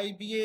IBA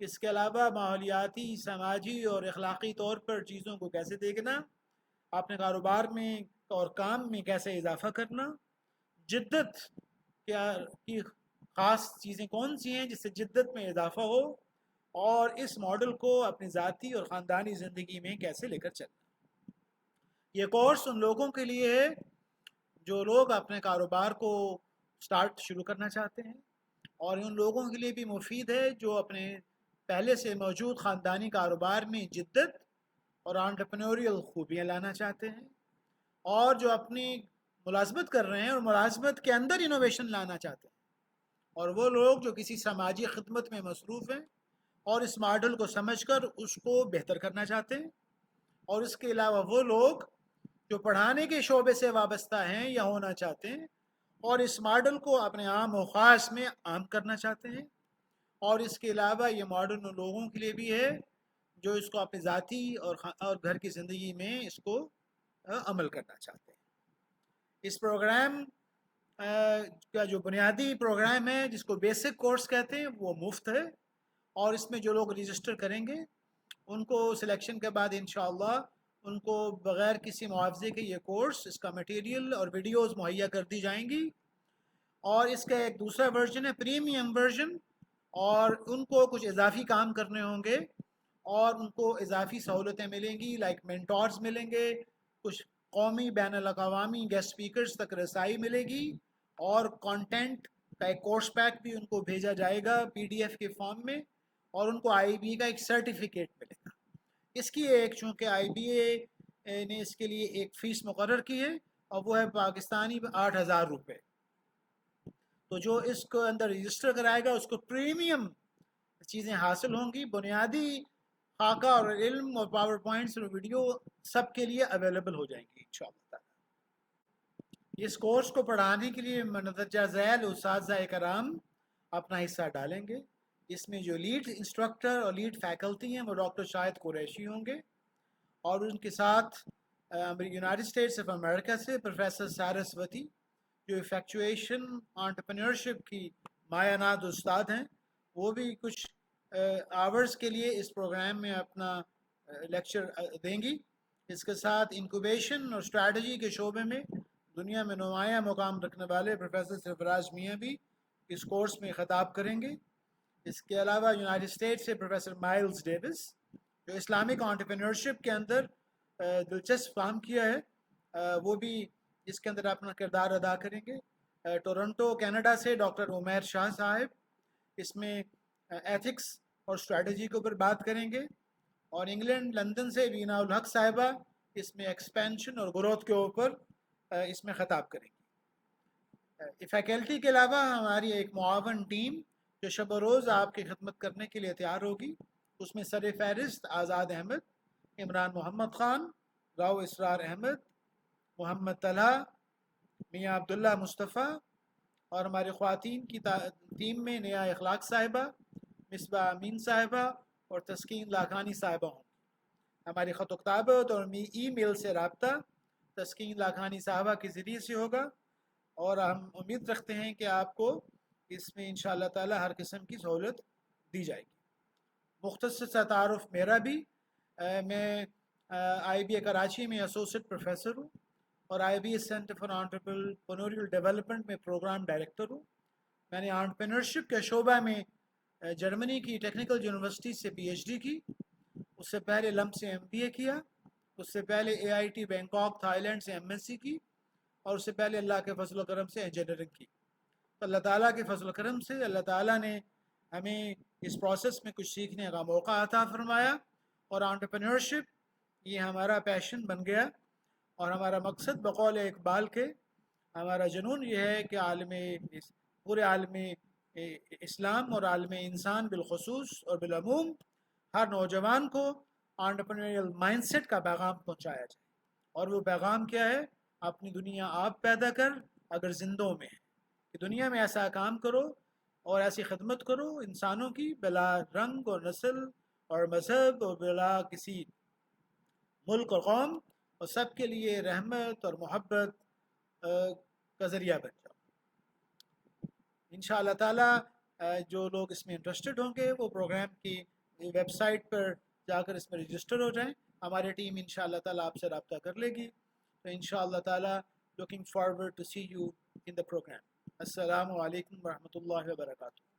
اس کے علاوہ ماحولیاتی، سماجی اور اخلاقی طور پر چیزوں کو کیسے دیکھنا، اپنے کاروبار میں اور کام میں کیسے اضافہ کرنا، جدت کیا کی خاص چیزیں کون سی ہیں جس سے جدت میں اضافہ ہو، اور اس ماڈل کو اپنی ذاتی اور خاندانی زندگی میں کیسے لے کر چلنا۔ یہ کورس ان لوگوں کے لیے ہے جو لوگ اپنے کاروبار کو شروع کرنا چاہتے ہیں، اور ان لوگوں کے لیے بھی مفید ہے جو اپنے پہلے سے موجود خاندانی کاروبار میں جدت اور انٹرپرینوریل خوبیاں لانا چاہتے ہیں، اور جو اپنی ملازمت کر رہے ہیں اور ملازمت کے اندر انوویشن لانا چاہتے ہیں، اور وہ لوگ جو کسی سماجی خدمت میں مصروف ہیں اور اس ماڈل کو سمجھ کر اس کو بہتر کرنا چاہتے ہیں، اور اس کے علاوہ وہ لوگ جو پڑھانے کے شعبے سے وابستہ ہیں یا ہونا چاہتے ہیں اور اس ماڈل کو اپنے عام و خاص میں عام کرنا چاہتے ہیں، اور اس کے علاوہ یہ ماڈل ان لوگوں کے لیے بھی ہے جو اس کو اپنی ذاتی اور گھر کی زندگی میں اس کو عمل کرنا چاہتے ہیں۔ اس پروگرام کا جو بنیادی پروگرام ہے جس کو بیسک کورس کہتے ہیں وہ مفت ہے، اور اس میں جو لوگ رجسٹر کریں گے ان کو سلیکشن کے بعد انشاءاللہ ان کو بغیر کسی معاوضے کے یہ کورس، اس کا مٹیریل اور ویڈیوز مہیا کر دی جائیں گی، اور اس کا ایک دوسرا ورژن ہے پریمیم ورژن، اور ان کو کچھ اضافی کام کرنے ہوں گے اور ان کو اضافی سہولتیں ملیں گی، لائک مینٹورز ملیں گے، کچھ قومی بین الاقوامی گیسٹ سپیکرز تک رسائی ملے گی، اور کانٹینٹ کا ایک کورس پیک بھی ان کو بھیجا جائے گا PDF کے فارم میں، اور ان کو IB کا ایک سرٹیفکیٹ ملے گا۔ اس کی ایک چونکہ IBA نے اس کے لیے ایک فیس مقرر کی ہے، اور وہ ہے پاکستانی 8,000 روپے۔ تو جو اس کو اندر رجسٹر کرائے گا اس کو پریمیم چیزیں حاصل ہوں گی، بنیادی خاکہ اور علم اور پاور پوائنٹس اور ویڈیو سب کے لیے اویلیبل ہو جائیں گی انشاءاللہ تعالی۔ اس کورس کو پڑھانے کے لیے مندرجہ ذیل اساتذہ کرام اپنا حصہ ڈالیں گے۔ اس میں جو لیڈ انسٹرکٹر اور لیڈ فیکلٹی ہیں وہ ڈاکٹر شاہد قریشی ہوں گے، اور ان کے ساتھ یونائٹڈ اسٹیٹس آف امریکہ سے پروفیسر سارسوتی جو ایفیکچویشن انٹرپرینورشپ کی مایہ ناز استاد ہیں، وہ بھی کچھ آورز کے لیے اس پروگرام میں اپنا لیکچر دیں گی۔ اس کے ساتھ انکوبیشن اور اسٹریٹجی کے شعبے میں دنیا میں نمایاں مقام رکھنے والے پروفیسر سرفراز میاں بھی اس کورس میں خطاب کریں گے۔ اس کے علاوہ یونائٹڈ اسٹیٹس سے پروفیسر مائلز ڈیوس جو اسلامک انٹرپرینورشپ کے اندر دلچسپ کام کیا ہے، وہ بھی اس کے اندر اپنا کردار ادا کریں گے۔ ٹورنٹو کینیڈا سے ڈاکٹر عمیر شاہ صاحب اس میں ایتھکس اور اسٹریٹجی کے اوپر بات کریں گے، اور انگلینڈ لندن سے وینا الحق صاحبہ اس میں ایکسپینشن اور گروتھ کے اوپر اس میں خطاب کریں گی۔ فیکلٹی کے علاوہ ہماری ایک معاون ٹیم جو شب و روز آپ کی خدمت کرنے کے لیے تیار ہوگی، اس میں سر فہرست آزاد احمد، عمران محمد خان، راؤ اسرار احمد، محمد طلحہ، میاں عبداللہ مصطفیٰ، اور ہماری خواتین کی ٹیم میں نیا اخلاق صاحبہ، مصباح امین صاحبہ اور تسکین لاکھانی صاحبہ ہوں۔ ہماری خط و کتابت اور ای میل سے رابطہ تسکین لاکھانی صاحبہ کے ذریعے سے ہوگا، اور ہم امید رکھتے ہیں کہ آپ کو اس میں انشاءاللہ تعالی ہر قسم کی سہولت دی جائے گی۔ مختصر سا تعارف میرا بھی، میں IBA کراچی میں ایسوسیٹ پروفیسر ہوں، اور IBA centre for entrepreneurial development میں پروگرام ڈائریکٹر ہوں۔ میں نے انٹرپرینورشپ کے شعبہ میں جرمنی کی ٹیکنیکل یونیورسٹی سے PhD کی، اس سے پہلے لمپ سے MBA کیا، اس سے پہلے AIT بینکاک تھائی لینڈ سے MSc کی، اور اس سے پہلے اللہ کے فضل و کرم سے انجینئرنگ کی۔ تو اللہ تعالیٰ کے فضل و کرم سے اللہ تعالیٰ نے ہمیں اس پروسیس میں کچھ سیکھنے کا موقع عطا فرمایا، اور انٹرپرینورشپ یہ ہمارا پیشن بن گیا، اور ہمارا مقصد بقول اقبال کے ہمارا جنون یہ ہے کہ پورے عالم اسلام اور عالم انسان بالخصوص اور بالعموم ہر نوجوان کو انٹرپرینوریل مائنڈ سیٹ کا پیغام پہنچایا جائے، اور وہ پیغام کیا ہے؟ اپنی دنیا آپ پیدا کر اگر زندوں میں ہے کہ دنیا میں ایسا کام کرو اور ایسی خدمت کرو انسانوں کی بلا رنگ اور نسل اور مذہب اور بلا کسی ملک اور قوم، اور سب کے لیے رحمت اور محبت کا ذریعہ بن جاؤ۔ انشاءاللہ تعالی جو لوگ اس میں انٹرسٹڈ ہوں گے وہ پروگرام کی ویب سائٹ پر جا کر اس میں رجسٹر ہو جائیں. ہماری ٹیم ان شاء اللہ تعالیٰ آپ سے رابطہ کر لے گی. تو ان شاء اللہ تعالیٰ looking forward to see you in the program. السلام علیکم ورحمۃ اللہ وبرکاتہ.